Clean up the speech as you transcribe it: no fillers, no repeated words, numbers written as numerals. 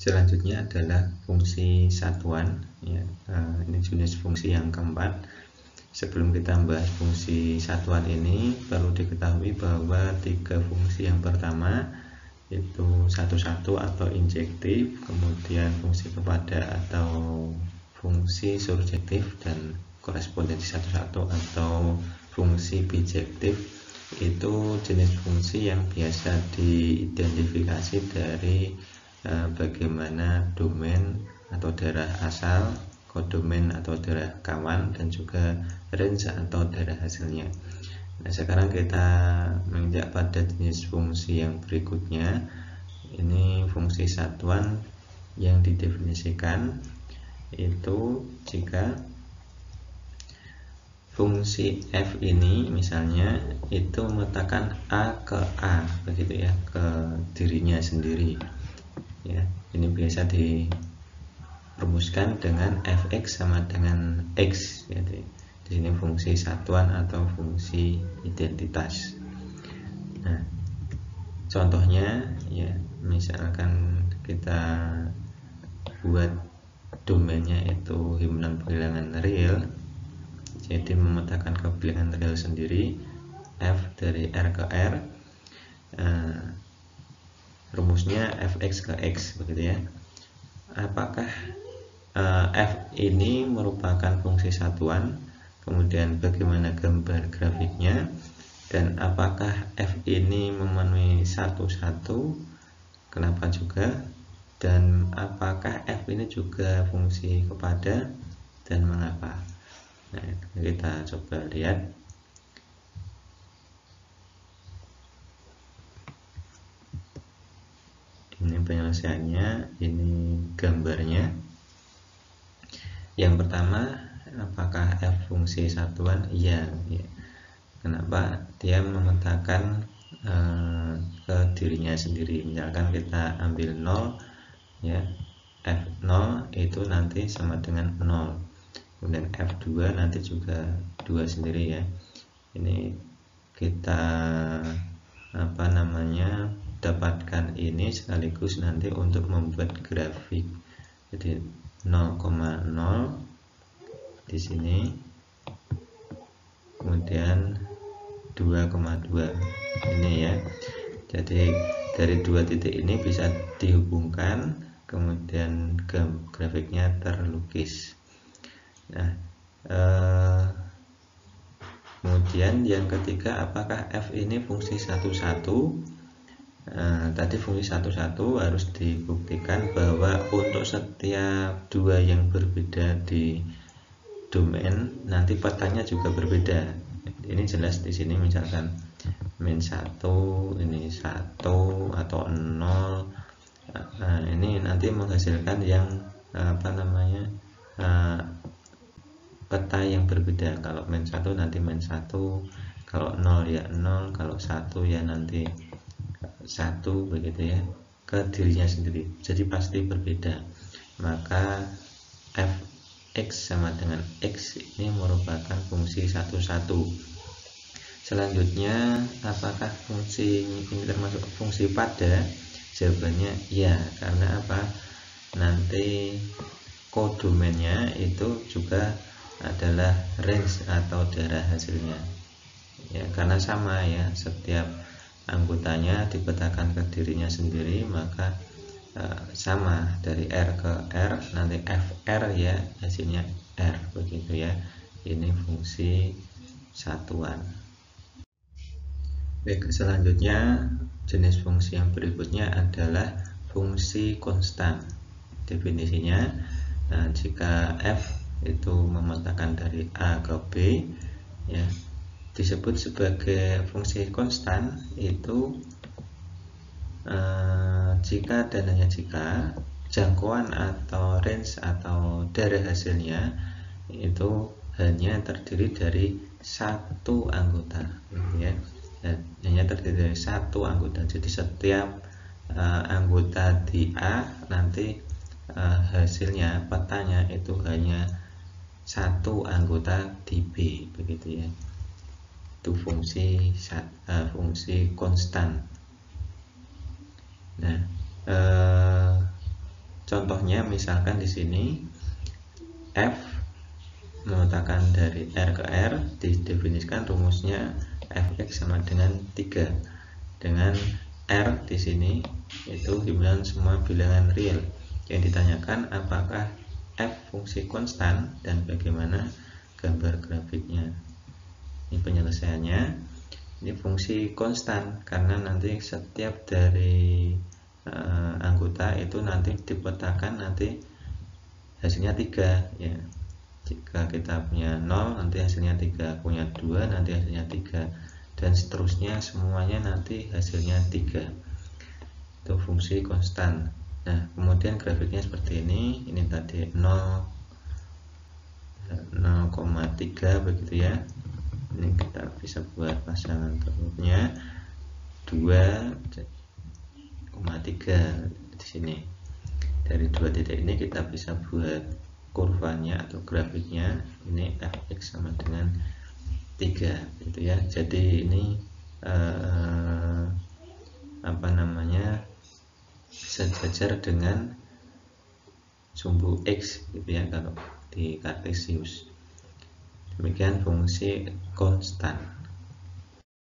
Selanjutnya adalah fungsi satuan ya. Ini jenis fungsi yang keempat. Sebelum kita membahas fungsi satuan ini, perlu diketahui bahwa tiga fungsi yang pertama itu satu-satu atau injektif, kemudian fungsi kepada atau fungsi surjektif, dan korespondensi satu-satu atau fungsi bijektif. Itu jenis fungsi yang biasa diidentifikasi dari bagaimana domain atau daerah asal, kodomain atau daerah kawan, dan juga range atau daerah hasilnya. Nah, sekarang kita menginjak pada jenis fungsi yang berikutnya. Ini fungsi satuan yang didefinisikan itu jika fungsi f ini misalnya itu meletakkan a ke a, begitu ya, ke dirinya sendiri ya. Ini biasa dirumuskan dengan fx sama dengan x gitu. Di sini fungsi satuan atau fungsi identitas. Nah, contohnya ya, misalkan kita buat domainnya itu himpunan bilangan real, jadi memetakan kebilangan real sendiri f dari r ke r, rumusnya fx ke x, begitu ya. Apakah f ini merupakan fungsi satuan, kemudian bagaimana gambar grafiknya, dan apakah f ini memenuhi satu-satu, kenapa juga, dan apakah f ini juga fungsi kepada, dan mengapa. Nah, kita coba lihat. Ini penyelesaiannya, ini gambarnya. Yang pertama, apakah f fungsi satuan? Iya ya. Kenapa? Dia memetakan ke dirinya sendiri. Misalkan kita ambil 0 ya, f0 itu nanti sama dengan 0, kemudian f2 nanti juga 2 sendiri ya. Ini kita dapatkan ini sekaligus nanti untuk membuat grafik. Jadi 0,0 di sini, kemudian 2,2 ini ya. Jadi dari dua titik ini bisa dihubungkan, kemudian grafiknya terlukis. Nah, kemudian yang ketiga, apakah f ini fungsi satu-satu? Tadi fungsi satu-satu harus dibuktikan bahwa untuk setiap dua yang berbeda di domain, nanti petanya juga berbeda. Ini jelas di sini, misalkan min 1, ini 1 atau 0. Nah, ini nanti menghasilkan yang peta yang berbeda. Kalau min 1 nanti min 1, kalau 0 ya 0, kalau 1 ya nanti 1, begitu ya, ke dirinya sendiri. Jadi pasti berbeda. Maka fx sama dengan x ini merupakan fungsi satu-satu. Selanjutnya, apakah fungsi ini termasuk fungsi pada? Jawabannya ya, karena apa? Nanti kodomainnya itu juga adalah range atau daerah hasilnya ya, karena sama ya, setiap anggotanya dipetakan ke dirinya sendiri, maka sama dari R ke R, nanti FR ya, hasilnya R, begitu ya. Ini fungsi satuan. Baik, selanjutnya jenis fungsi yang berikutnya adalah fungsi konstan. Definisinya, jika f itu memetakan dari A ke B ya, disebut sebagai fungsi konstan itu jika dan hanya jika jangkauan atau range atau daerah hasilnya itu hanya terdiri dari satu anggota ya. Hanya terdiri dari satu anggota. Jadi setiap anggota di A nanti hasilnya, petanya itu hanya satu anggota di B, begitu ya. Itu fungsi konstan. Nah, contohnya misalkan di sini f memetakan dari R ke R, didefinisikan rumusnya fx sama dengan 3 dengan R di sini itu dibilang semua bilangan real. Yang ditanyakan apakah f fungsi konstan dan bagaimana gambar grafiknya. Ini penyelesaiannya. Ini fungsi konstan karena nanti setiap dari anggota itu nanti dipetakan nanti hasilnya 3 ya. Jika kita punya 0 nanti hasilnya 3, punya 2 nanti hasilnya 3, dan seterusnya semuanya nanti hasilnya 3. Itu fungsi konstan. Nah kemudian grafiknya seperti ini tadi 0,3 begitu ya. Ini kita bisa buat pasangan terusnya 2,3 di sini. Dari dua titik ini kita bisa buat kurvanya atau grafiknya. Ini fx sama dengan 3 gitu ya. Jadi ini sejajar dengan sumbu x gitu ya kalau di Kartesius. Demikian fungsi konstan.